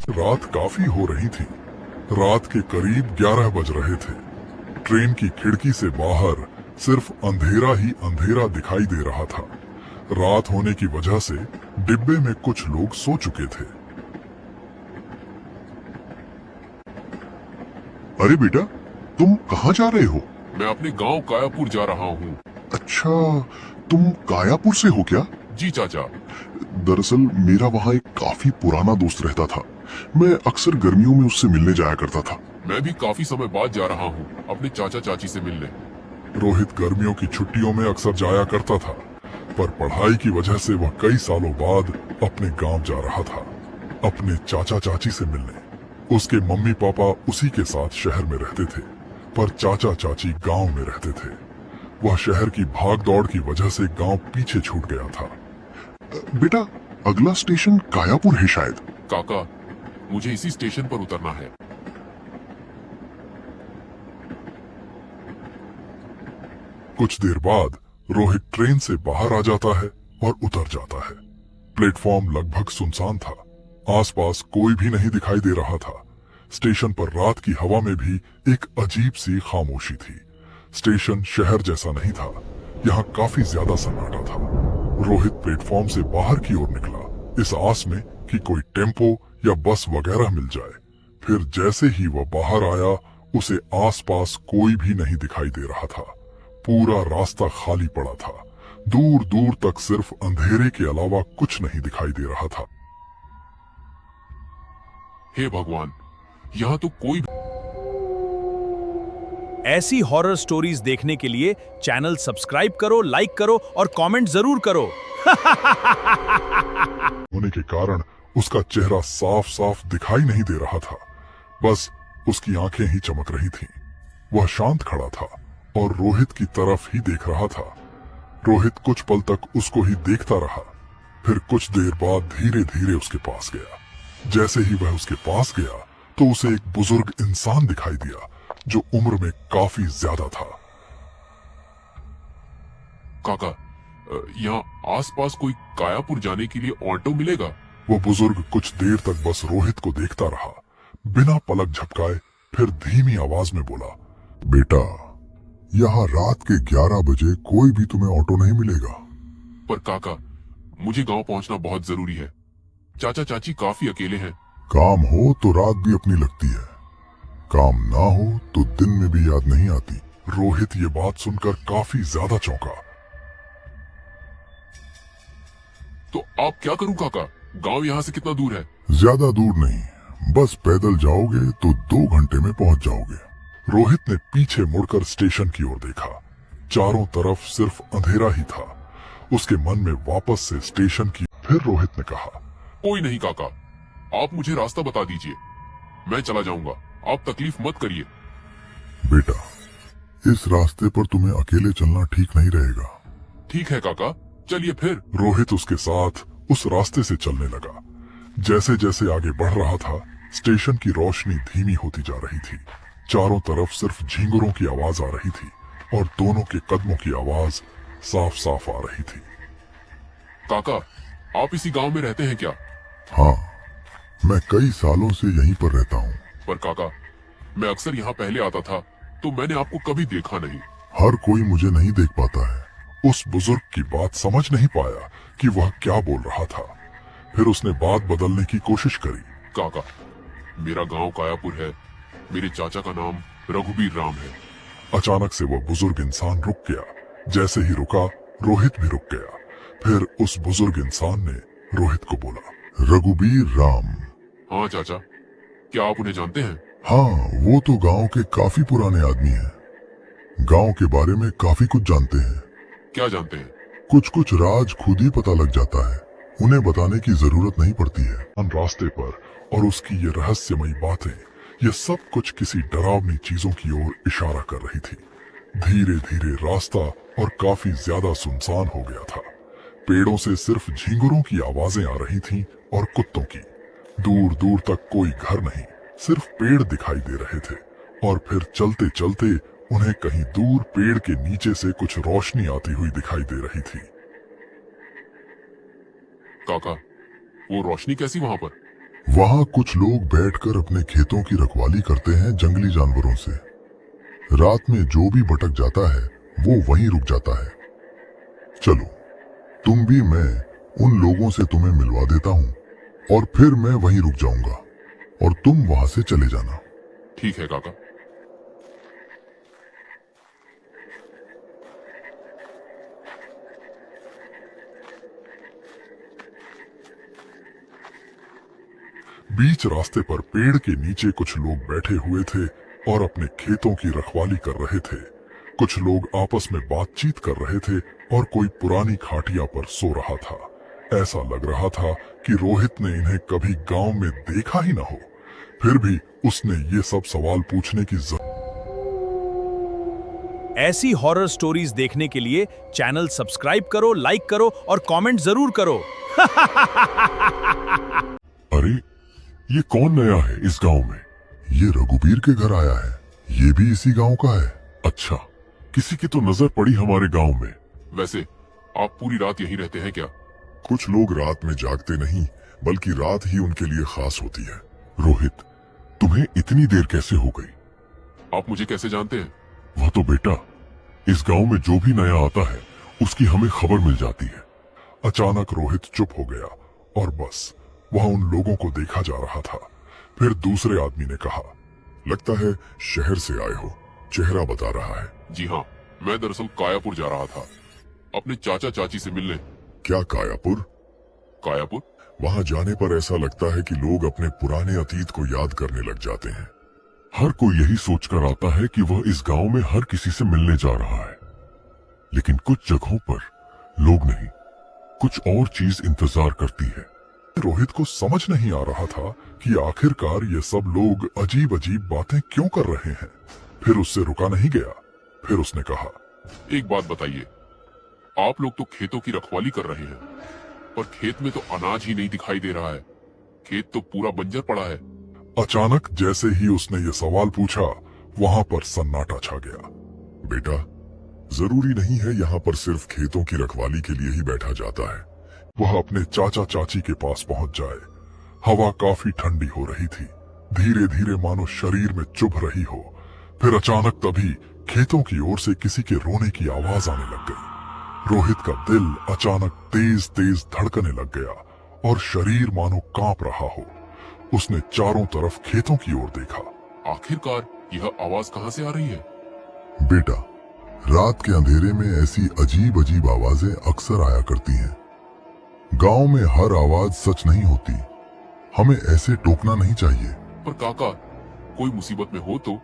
रात काफी हो रही थी। रात के करीब 11 बज रहे थे। ट्रेन की खिड़की से बाहर सिर्फ अंधेरा ही अंधेरा दिखाई दे रहा था। रात होने की वजह से डिब्बे में कुछ लोग सो चुके थे। अरे बेटा, तुम कहाँ जा रहे हो? मैं अपने गांव कायापुर जा रहा हूँ। अच्छा, तुम कायापुर से हो क्या? जी चाचा। दरअसल मेरा वहाँ एक काफी पुराना दोस्त रहता था। मैं अक्सर गर्मियों में उससे मिलने जाया करता था। मैं भी काफी समय बाद जा रहा हूँ अपने चाचा चाची से मिलने। रोहित गर्मियों की छुट्टियों में अक्सर जाया करता था, पर पढ़ाई की वजह से वह कई सालों बाद अपने गांव जा रहा था, अपने चाचा चाची से मिलने। उसके मम्मी पापा उसी के साथ शहर में रहते थे, पर चाचा चाची गांव में रहते थे। वह शहर की भाग दौड़ की वजह से गांव पीछे छूट गया था। बेटा, अगला स्टेशन कायापुर है शायद। काका, मुझे इसी स्टेशन पर उतरना है। कुछ देर बाद रोहित ट्रेन से बाहर आ जाता है और उतर जाता है। प्लेटफॉर्म लगभग सुनसान था। आसपास कोई भी नहीं दिखाई दे रहा था। स्टेशन पर रात की हवा में भी एक अजीब सी खामोशी थी। स्टेशन शहर जैसा नहीं था। यहाँ काफी ज्यादा सन्नाटा था। रोहित प्लेटफॉर्म से बाहर की ओर निकला, इस आस में कि कोई टेम्पो या बस वगैरह मिल जाए। फिर जैसे ही वह बाहर आया, उसे आसपास कोई भी नहीं दिखाई दे रहा था। पूरा रास्ता खाली पड़ा था। दूर दूर तक सिर्फ अंधेरे के अलावा कुछ नहीं दिखाई दे रहा था। हे भगवान, यहाँ तो कोई ऐसी हॉरर स्टोरीज देखने के लिए चैनल सब्सक्राइब करो, लाइक करो और कमेंट जरूर करो। होने के कारण उसका चेहरा साफ साफ दिखाई नहीं दे रहा था। बस उसकी आंखें ही चमक रही थीं। वह शांत खड़ा था और रोहित की तरफ ही देख रहा था। रोहित कुछ पल तक उसको ही देखता रहा। फिर कुछ देर बाद धीरे धीरे उसके पास गया। जैसे ही वह उसके पास गया तो उसे एक बुजुर्ग इंसान दिखाई दिया, जो उम्र में काफी ज्यादा था। काका, यहाँ आसपास कोई कायापुर जाने के लिए ऑटो मिलेगा? वो बुजुर्ग कुछ देर तक बस रोहित को देखता रहा, बिना पलक झपकाए। फिर धीमी आवाज में बोला, बेटा, यहाँ रात के 11 बजे कोई भी तुम्हें ऑटो नहीं मिलेगा। पर काका, मुझे गांव पहुंचना बहुत जरूरी है। चाचा चाची काफी अकेले हैं। काम हो तो रात भी अपनी लगती है, काम ना हो तो दिन में भी याद नहीं आती। रोहित ये बात सुनकर काफी ज्यादा चौंका। तो आप क्या करूं काका? गांव यहाँ से कितना दूर है? ज्यादा दूर नहीं, बस पैदल जाओगे तो 2 घंटे में पहुंच जाओगे। रोहित ने पीछे मुड़कर स्टेशन की ओर देखा। चारों तरफ सिर्फ अंधेरा ही था। उसके मन में वापस से स्टेशन की। फिर रोहित ने कहा, कोई नहीं काका, आप मुझे रास्ता बता दीजिए, मैं चला जाऊंगा। आप तकलीफ मत करिए। बेटा, इस रास्ते पर तुम्हें अकेले चलना ठीक नहीं रहेगा। ठीक है काका, चलिए फिर। रोहित उसके साथ उस रास्ते से चलने लगा। जैसे जैसे आगे बढ़ रहा था, स्टेशन की रोशनी धीमी होती जा रही थी। चारों तरफ सिर्फ झींगुरों की आवाज आ रही थी और दोनों के कदमों की आवाज साफ साफ आ रही थी। काका, आप इसी गांव में रहते हैं क्या? हाँ, मैं कई सालों से यहीं पर रहता हूँ। पर काका, मैं अक्सर यहाँ पहले आता था तो मैंने आपको कभी देखा नहीं। हर कोई मुझे नहीं देख पाता है। उस बुजुर्ग की बात समझ नहीं पाया कि वह क्या बोल रहा था। फिर उसने बात बदलने की कोशिश करी। काका, मेरा गांव कायापुर है। मेरे चाचा का नाम रघुबीर राम है। अचानक से वह बुजुर्ग इंसान रुक गया। जैसे ही रुका, रोहित भी रुक गया। फिर उस बुजुर्ग इंसान ने रोहित को बोला, रघुबीर राम? हाँ चाचा, क्या आप उन्हें जानते हैं? हाँ, वो तो गांव के काफी पुराने आदमी हैं। गांव के बारे में काफी कुछ जानते हैं। क्या जानते हैं? कुछ कुछ राज खुद ही पता लग जाता है, उन्हें बताने की जरूरत नहीं पड़ती है। रास्ते पर और उसकी ये रहस्यमयी बातें, ये सब कुछ किसी डरावनी चीजों की ओर इशारा कर रही थी। धीरे धीरे रास्ता और काफी ज्यादा सुनसान हो गया था। पेड़ों से सिर्फ झींगुरों की आवाजें आ रही थीं और कुत्तों की। दूर दूर तक कोई घर नहीं, सिर्फ पेड़ दिखाई दे रहे थे। और फिर चलते चलते उन्हें कहीं दूर पेड़ के नीचे से कुछ रोशनी आती हुई दिखाई दे रही थी। काका, वो रोशनी कैसी वहां पर? वहाँ कुछ लोग बैठकर अपने खेतों की रखवाली करते हैं जंगली जानवरों से। रात में जो भी भटक जाता है वो वहीं रुक जाता है। चलो तुम भी, मैं उन लोगों से तुम्हें मिलवा देता हूँ और फिर मैं वहीं रुक जाऊंगा और तुम वहां से चले जाना। ठीक है काका। बीच रास्ते पर पेड़ के नीचे कुछ लोग बैठे हुए थे और अपने खेतों की रखवाली कर रहे थे। कुछ लोग आपस में बातचीत कर रहे थे और कोई पुरानी खाटिया पर सो रहा था। ऐसा लग रहा था कि रोहित ने इन्हें कभी गांव में देखा ही न हो। फिर भी उसने ये सब सवाल पूछने की ऐसी हॉरर स्टोरीज देखने के लिए चैनल सब्सक्राइब करो, लाइक करो और कमेंट जरूर करो। अरे ये कौन नया है इस गांव में? ये रघुबीर के घर आया है। ये भी इसी गांव का है। अच्छा, किसी की तो नजर पड़ी हमारे गांव में। वैसे आप पूरी रात यहीं रहते हैं क्या? कुछ लोग रात में जागते नहीं, बल्कि रात ही उनके लिए खास होती है। रोहित, तुम्हें इतनी देर कैसे हो गई? आप मुझे कैसे जानते हैं? वह तो बेटा, इस गांव में जो भी नया आता है उसकी हमें खबर मिल जाती है। अचानक रोहित चुप हो गया और बस वहां उन लोगों को देखा जा रहा था। फिर दूसरे आदमी ने कहा, लगता है शहर से आए हो, चेहरा बता रहा है। जी हाँ, मैं दरअसल कायापुर जा रहा था अपने चाचा चाची से मिलने। क्या कायापुर? कायापुर? वहां जाने पर ऐसा लगता है कि लोग अपने पुराने अतीत को याद करने लग जाते हैं। हर कोई यही सोचकर आता है कि वह इस गांव में हर किसी से मिलने जा रहा है, लेकिन कुछ जगहों पर लोग नहीं, कुछ और चीज इंतजार करती है। रोहित को समझ नहीं आ रहा था कि आखिरकार ये सब लोग अजीब अजीब बातें क्यों कर रहे हैं। फिर उससे रुका नहीं गया। फिर उसने कहा, एक बात बताइए, आप लोग तो खेतों की रखवाली कर रहे हैं, पर खेत में तो अनाज ही नहीं दिखाई दे रहा है। खेत तो पूरा बंजर पड़ा है। अचानक जैसे ही उसने ये सवाल पूछा, वहां पर सन्नाटा छा गया। बेटा, जरूरी नहीं है यहाँ पर सिर्फ खेतों की रखवाली के लिए ही बैठा जाता है। वह अपने चाचा चाची के पास पहुंच जाए। हवा काफी ठंडी हो रही थी, धीरे धीरे मानो शरीर में चुभ रही हो। फिर अचानक तभी खेतों की ओर से किसी के रोने की आवाज आने लग गई। रोहित का दिल अचानक तेज तेज धड़कने लग गया और शरीर मानो कांप रहा हो। उसने चारों तरफ खेतों की ओर देखा। आखिरकार यह आवाज कहाँ से आ रही है? बेटा, रात के अंधेरे में ऐसी अजीब अजीब आवाजें अक्सर आया करती हैं। गांव में हर आवाज सच नहीं होती। हमें ऐसे टोकना नहीं चाहिए। पर काका, कोई मुसीबत में हो तो?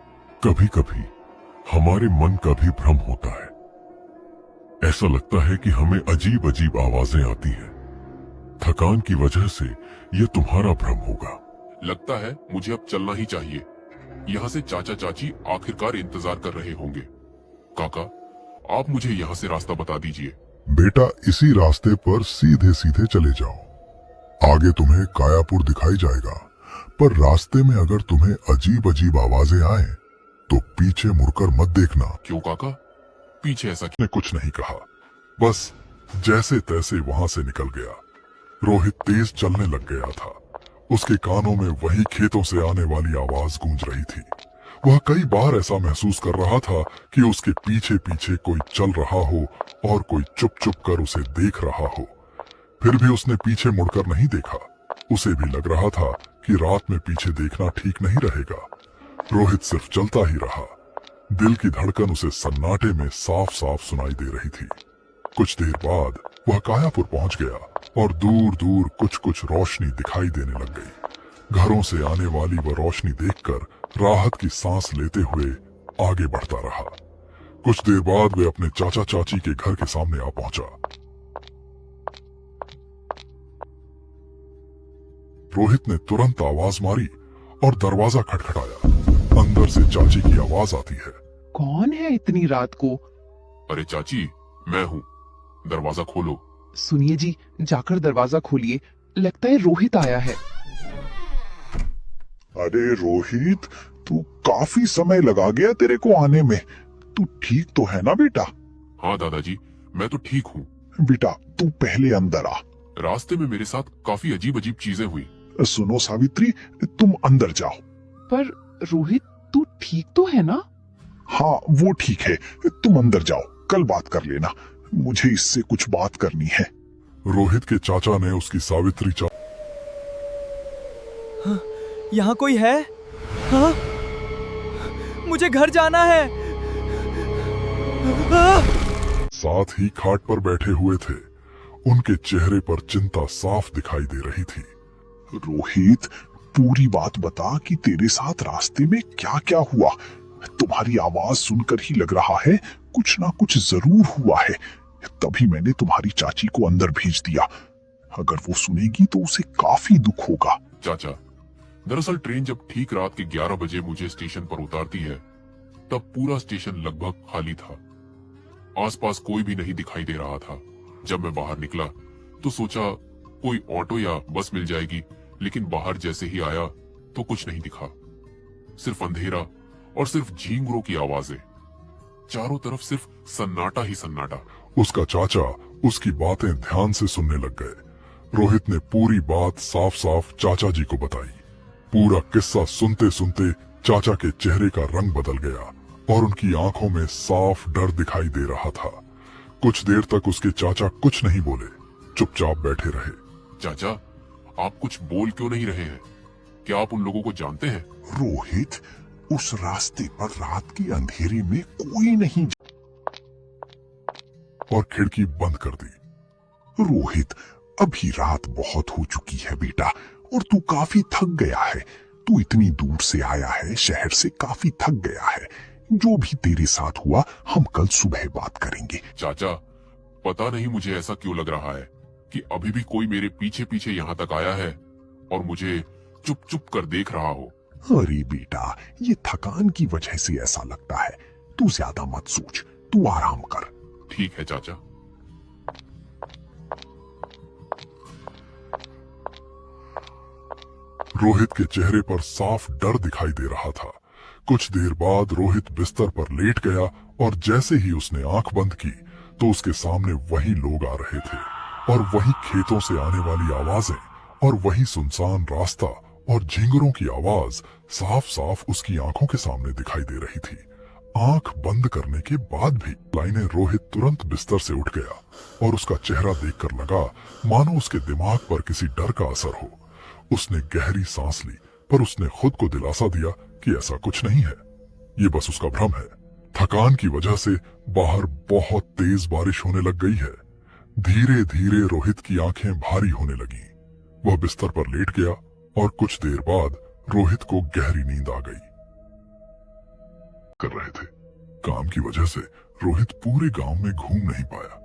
कभी कभी हमारे मन का भी भ्रम होता है। ऐसा लगता है कि हमें अजीब अजीब आवाजें आती हैं। थकान की वजह से यह तुम्हारा भ्रम होगा। लगता है मुझे अब चलना ही चाहिए। यहाँ से चाचा चाची आखिरकार इंतजार कर रहे होंगे। काका, आप मुझे यहाँ से रास्ता बता दीजिए। बेटा, इसी रास्ते पर सीधे सीधे चले जाओ। आगे तुम्हें कायापुर दिखाई जाएगा, पर रास्ते में अगर तुम्हें अजीब अजीब आवाजें आए तो पीछे मुड़कर मत देखना। क्यों काका, पीछे ऐसा क्यों? ने कुछ नहीं कहा, बस जैसे तैसे वहां से निकल गया। रोहित तेज चलने लग गया था। उसके कानों में वही खेतों से आने वाली आवाज गूंज रही थी। वह कई बार ऐसा महसूस कर रहा था कि उसके पीछे पीछे कोई चल रहा हो और कोई चुप चुप कर उसे देख रहा हो। फिर भी उसने पीछे मुड़कर नहीं देखा। उसे भी लग रहा था कि रात में पीछे देखना ठीक नहीं रहेगा। रोहित सिर्फ चलता ही रहा। दिल की धड़कन उसे सन्नाटे में साफ साफ सुनाई दे रही थी। कुछ देर बाद वह कायापुर पहुंच गया और दूर दूर कुछ कुछ रोशनी दिखाई देने लग गई। घरों से आने वाली वह रोशनी देखकर राहत की सांस लेते हुए आगे बढ़ता रहा। कुछ देर बाद वे अपने चाचा चाची के घर के सामने आ पहुंचा। रोहित ने तुरंत आवाज मारी और दरवाजा खटखटाया। अंदर से चाची की आवाज आती है। कौन है इतनी रात को? अरे चाची, मैं हूँ, दरवाजा खोलो। सुनिए जी, जाकर दरवाजा खोलिए, लगता है रोहित आया है। अरे रोहित, तू काफी समय लगा गया तेरे को आने में। तू ठीक तो है ना बेटा? हाँ दादाजी, मैं तो ठीक हूँ। बेटा, तू पहले अंदर आ। रास्ते में मेरे साथ काफी अजीब अजीब चीजें हुई। सुनो सावित्री, तुम अंदर जाओ। पर रोहित, तू ठीक तो है ना? हाँ वो ठीक है, तुम अंदर जाओ, कल बात कर लेना, मुझे इससे कुछ बात करनी है। रोहित के चाचा ने उसकी सावित्री यहाँ कोई है? हाँ? मुझे घर जाना है। साथ ही खाट पर बैठे हुए थे। उनके चेहरे पर चिंता साफ दिखाई दे रही थी। रोहित, पूरी बात बता कि तेरे साथ रास्ते में क्या क्या हुआ। तुम्हारी आवाज सुनकर ही लग रहा है कुछ ना कुछ जरूर हुआ है, तभी मैंने तुम्हारी चाची को अंदर भेज दिया। अगर वो सुनेगी तो उसे काफी दुख होगा। चाचा, दरअसल ट्रेन जब ठीक रात के 11 बजे मुझे स्टेशन पर उतारती है, तब पूरा स्टेशन लगभग खाली था। आसपास कोई भी नहीं दिखाई दे रहा था। जब मैं बाहर निकला तो सोचा कोई ऑटो या बस मिल जाएगी, लेकिन बाहर जैसे ही आया तो कुछ नहीं दिखा। सिर्फ अंधेरा और सिर्फ झींगुरों की आवाजें। चारों तरफ सिर्फ सन्नाटा ही सन्नाटा। उसका चाचा उसकी बातें ध्यान से सुनने लग गए। रोहित ने पूरी बात साफ साफ चाचा जी को बताई। पूरा किस्सा सुनते सुनते चाचा के चेहरे का रंग बदल गया और उनकी आंखों में साफ डर दिखाई दे रहा था। कुछ देर तक उसके चाचा कुछ नहीं बोले, चुपचाप बैठे रहे। चाचा, आप कुछ बोल क्यों नहीं रहे हैं? क्या आप उन लोगों को जानते हैं? रोहित, उस रास्ते पर रात के अंधेरे में कोई नहीं। और खिड़की बंद कर दी। रोहित, अभी रात बहुत हो चुकी है बेटा, और तू काफी थक गया है। तू इतनी दूर से आया है, शहर से काफी थक गया है। जो भी तेरे साथ हुआ हम कल सुबह बात करेंगे। चाचा, पता नहीं मुझे ऐसा क्यों लग रहा है कि अभी भी कोई मेरे पीछे पीछे यहाँ तक आया है और मुझे चुप चुप कर देख रहा हो। अरे बेटा, ये थकान की वजह से ऐसा लगता है। तू ज्यादा मत सोच, तू आराम कर। ठीक है चाचा। रोहित के चेहरे पर साफ डर दिखाई दे रहा था। कुछ देर बाद रोहित बिस्तर पर लेट गया और जैसे ही उसने आंख बंद की तो उसके सामने वही लोग आ रहे थे और वही खेतों से आने वाली आवाजें और वही सुनसान रास्ता और झिंगुरों की आवाज साफ साफ उसकी आंखों के सामने दिखाई दे रही थी। आंख बंद करने के बाद भी लाइने रोहित तुरंत बिस्तर से उठ गया और उसका चेहरा देखकर लगा मानो उसके दिमाग पर किसी डर का असर हो। उसने गहरी सांस ली, पर उसने खुद को दिलासा दिया कि ऐसा कुछ नहीं है, ये बस उसका भ्रम है। थकान की वजह से बाहर बहुत तेज बारिश होने लग गई है। धीरे धीरे रोहित की आंखें भारी होने लगी। वह बिस्तर पर लेट गया और कुछ देर बाद रोहित को गहरी नींद आ गई। कर रहे थे काम की वजह से रोहित पूरे गांव में घूम नहीं पाया।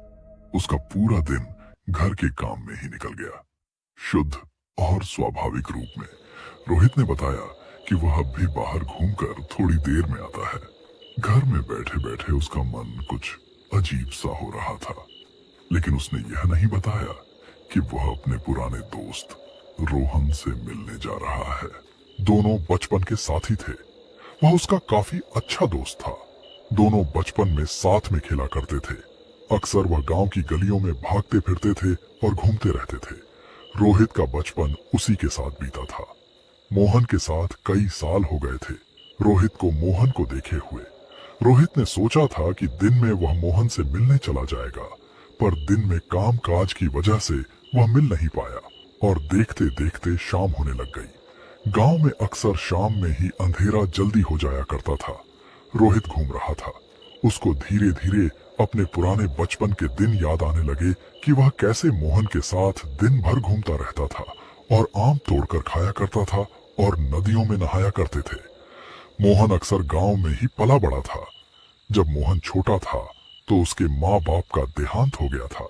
उसका पूरा दिन घर के काम में ही निकल गया। शुद्ध और स्वाभाविक रूप में रोहित ने बताया कि वह अब भी बाहर घूमकर थोड़ी देर में आता है। घर में बैठे बैठे उसका मन कुछ अजीब सा हो रहा था, लेकिन उसने यह नहीं बताया कि वह अपने पुराने दोस्त रोहन से मिलने जा रहा है। दोनों बचपन के साथी थे। वह उसका काफी अच्छा दोस्त था। दोनों बचपन में साथ में खेला करते थे। अक्सर वह गांव की गलियों में भागते फिरते थे और घूमते रहते थे। रोहित का बचपन उसी के साथ बीता था। मोहन के साथ कई साल हो गए थे रोहित को मोहन को देखे हुए। रोहित ने सोचा था कि दिन में वह मोहन से मिलने चला जाएगा, पर दिन में काम काज की वजह से वह मिल नहीं पाया और देखते देखते शाम होने लग गई। गांव में अक्सर शाम में ही अंधेरा जल्दी हो जाया करता था। रोहित घूम रहा था। उसको धीरे धीरे अपने पुराने बचपन के दिन याद आने लगे कि वह कैसे मोहन के साथ दिन भर घूमता रहता था और आम तोड़कर खाया करता था और नदियों में नहाया करते थे। मोहन अक्सर गांव में ही पला बड़ा था। जब मोहन छोटा था तो उसके माँ बाप का देहांत हो गया था।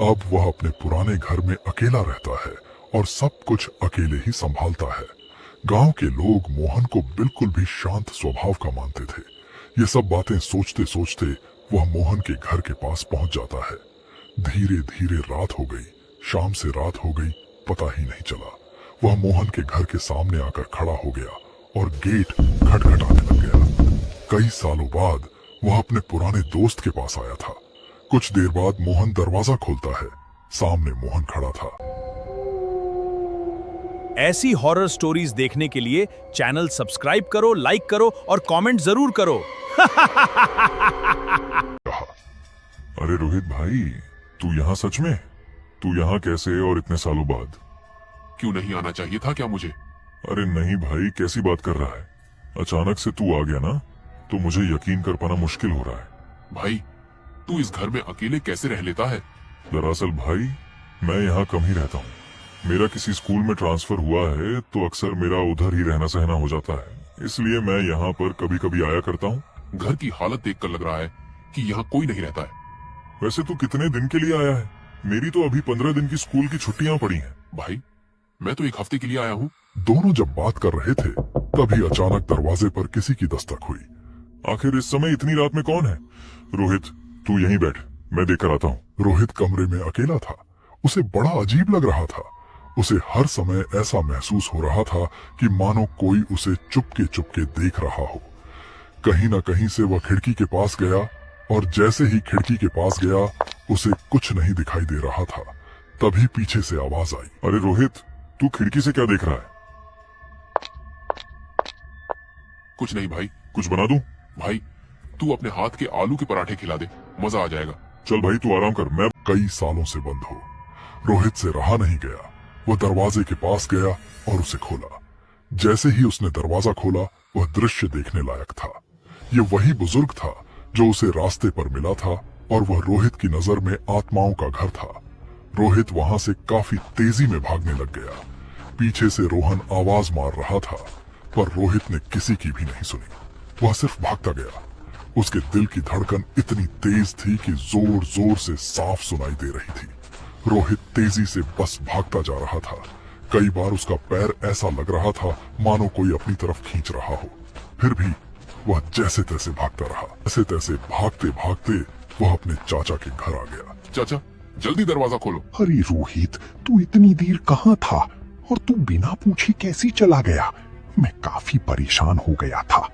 अब वह अपने पुराने घर में अकेला रहता है और सब कुछ अकेले ही संभालता है। गांव के लोग मोहन को बिल्कुल भी शांत स्वभाव का मानते थे। ये सब बातें सोचते सोचते वह मोहन के घर के पास पहुंच जाता है। धीरे धीरे रात हो गई, शाम से रात हो गई, पता ही नहीं चला। वह मोहन के घर के सामने आकर खड़ा हो गया और गेट खटखटाने लग गया। कई सालों बाद वह अपने पुराने दोस्त के पास आया था। कुछ देर बाद मोहन दरवाजा खोलता है। सामने मोहन खड़ा था। ऐसी हॉरर स्टोरीज देखने के लिए चैनल सब्सक्राइब करो, लाइक करो और कमेंट जरूर करो। अरे रोहित भाई, तू यहाँ सच में? तू यहाँ कैसे और इतने सालों बाद? क्यों नहीं आना चाहिए था क्या मुझे? अरे नहीं भाई, कैसी बात कर रहा है? अचानक से तू आ गया ना, तो मुझे यकीन कर पाना मुश्किल हो रहा है। भाई, तू इस घर में अकेले कैसे रह लेता है? दरअसल भाई, मैं यहाँ कम ही रहता हूँ। मेरा किसी स्कूल में ट्रांसफर हुआ है, तो अक्सर मेरा उधर ही रहना सहना हो जाता है, इसलिए मैं यहाँ पर कभी कभी आया करता हूँ। घर की हालत देखकर लग रहा है कि यहाँ कोई नहीं रहता है। वैसे तू कितने दिन के लिए आया है? मेरी तो अभी 15 दिन की स्कूल की छुट्टियां पड़ी हैं। भाई, मैं तो 1 हफ्ते के लिए आया हूँ। दोनों जब बात कर रहे थे, तभी अचानक दरवाजे पर किसी की दस्तक हुई। आखिर इस समय इतनी रात में कौन है? रोहित, तू यहीं बैठ, मैं देखकर आता हूँ। रोहित कमरे में अकेला था। उसे बड़ा अजीब लग रहा था। उसे हर समय ऐसा महसूस हो रहा था कि मानो कोई उसे चुपके चुपके देख रहा हो। कहीं ना कहीं से वह खिड़की के पास गया, और जैसे ही खिड़की के पास गया, उसे कुछ नहीं दिखाई दे रहा था। तभी पीछे से आवाज आई, अरे रोहित, तू खिड़की से क्या देख रहा है? कुछ नहीं भाई। कुछ बना दूं? भाई, तू अपने हाथ के आलू के पराठे खिला दे, मजा आ जाएगा। चल भाई, तू आराम कर, मैं कई सालों से बंद हो। रोहित से रहा नहीं गया। वह दरवाजे के पास गया और उसे खोला। जैसे ही उसने दरवाजा खोला, वह दृश्य देखने लायक था। ये वही बुजुर्ग था जो उसे रास्ते पर मिला था, और वह रोहित की नजर में आत्माओं का घर था। रोहित वहां से काफी तेजी में भागने लग गया। पीछे से रोहन आवाज मार रहा था, पर रोहित ने किसी की भी नहीं सुनी। वह सिर्फ भागता गया। उसके दिल की धड़कन इतनी तेज थी कि जोर जोर से साफ सुनाई दे रही थी। रोहित तेजी से बस भागता जा रहा था। कई बार उसका पैर ऐसा लग रहा था मानो कोई अपनी तरफ खींच रहा हो। फिर भी वह जैसे तैसे भागता रहा। जैसे तैसे भागते भागते वह अपने चाचा के घर आ गया। चाचा, जल्दी दरवाजा खोलो। अरे रोहित, तू इतनी देर कहाँ था और तू बिना पूछे कैसे चला गया? मैं काफी परेशान हो गया था।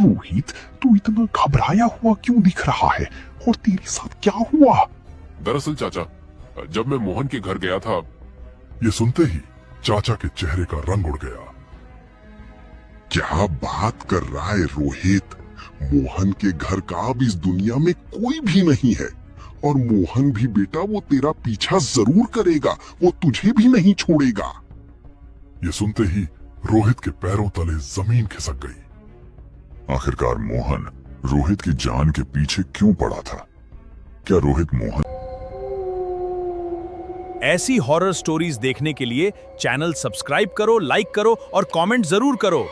रोहित, तू इतना घबराया हुआ क्यों दिख रहा है और तेरे साथ क्या हुआ? दरअसल चाचा, जब मैं मोहन के घर गया था। ये सुनते ही चाचा के चेहरे का रंग उड़ गया। क्या बात कर रहा है रोहित? मोहन के घर का अब इस दुनिया में कोई भी नहीं है, और मोहन भी बेटा वो तेरा पीछा जरूर करेगा, वो तुझे भी नहीं छोड़ेगा। ये सुनते ही रोहित के पैरों तले जमीन खिसक गई। आखिरकार मोहन रोहित की जान के पीछे क्यों पड़ा था? क्या रोहित मोहन? ऐसी हॉरर स्टोरीज देखने के लिए चैनल सब्सक्राइब करो, लाइक करो और कमेंट जरूर करो।